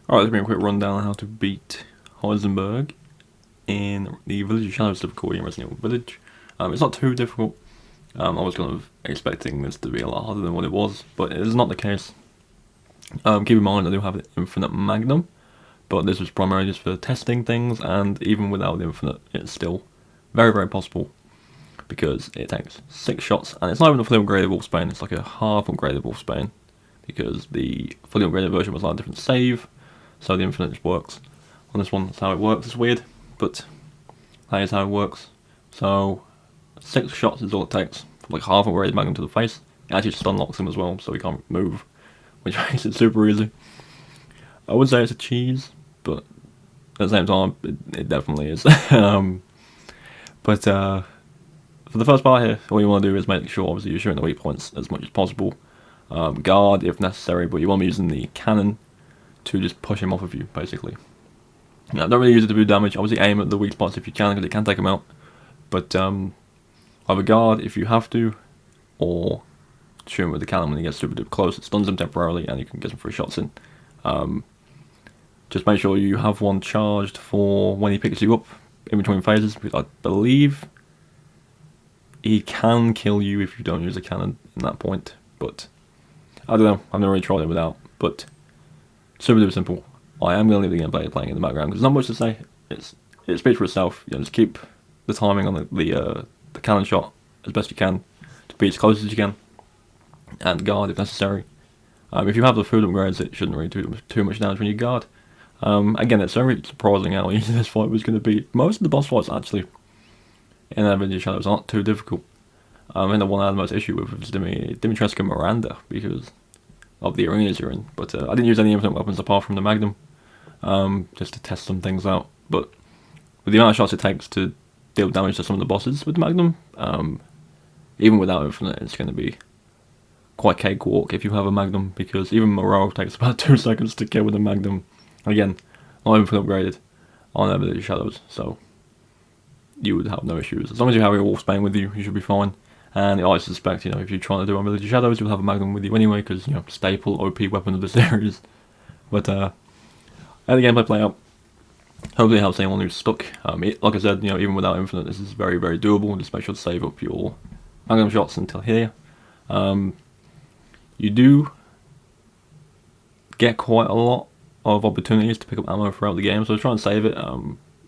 Alright, let's bring a quick rundown on how to beat Heisenberg in the Village of Shadows difficulty in Resident Evil Village. It's not too difficult. I was kind of expecting this to be a lot harder than what it was, but it is not the case. Keep in mind I do have an infinite magnum, but this was primarily just for testing things, and even without the infinite, it's still very, very possible because it takes 6 shots, and it's not even a fully upgraded Wolf Spain, it's like a half upgraded Wolf Spain because the fully upgraded version was like a different save. So the infinite just works. On this one, that's how it works. It's weird, but that is how it works. So 6 shots is all it takes. Like half a raised magnum to the face. It actually just unlocks him as well, so he can't move, which makes it super easy. I would say it's a cheese, but at the same time, it definitely is. For the first part here, all you want to do is make sure, obviously, you're shooting the weak points as much as possible. Guard if necessary, but you want to be using the cannon to just push him off of you, basically. Don't really use it to do damage. Obviously aim at the weak spots if you can, because it can take him out. But either guard if you have to, or shoot him with the cannon when he gets super duper close. It stuns him temporarily, and you can get some free shots in. Just make sure you have one charged for when he picks you up in between phases, because I believe he can kill you if you don't use a cannon in that point. But I don't know. I've never really tried it without. But super duper simple. I am going to leave the gameplay playing in the background because there's not much to say. It speaks for itself. Just keep the timing on the cannon shot as best you can to be as close as you can, and guard if necessary. If you have the food upgrades, it shouldn't really do too much damage when you guard. Again, it's very surprising how easy this fight was going to be. Most of the boss fights actually in Village of Shadows aren't too difficult. And the one I had the most issue with was Dimitrescu Miranda, because of the arenas you're in, but I didn't use any infinite weapons apart from the magnum, just to test some things out. But with the amount of shots it takes to deal damage to some of the bosses with the magnum, even without infinite, it's going to be quite cakewalk if you have a magnum, because even Moreau takes about 2 seconds to kill with a magnum. Again, not even upgraded on Village of Shadows, so you would have no issues. As long as you have your Wolfsbane with you, you should be fine. And I suspect, if you're trying to do on Village of Shadows, you'll have a magnum with you anyway, because, staple OP weapon of the series. But, let the gameplay play out. Hopefully it helps anyone who's stuck. Like I said, even without infinite, this is very, very doable. Just make sure to save up your magnum shots until here. You do get quite a lot of opportunities to pick up ammo throughout the game, so try and save it,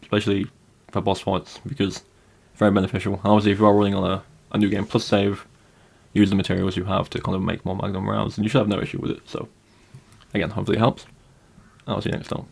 especially for boss fights, because it's very beneficial. And obviously, if you are running on a new game plus save, use the materials you have to kind of make more magnum rounds, and you should have no issue with it. So again, hopefully it helps. I'll see you next time.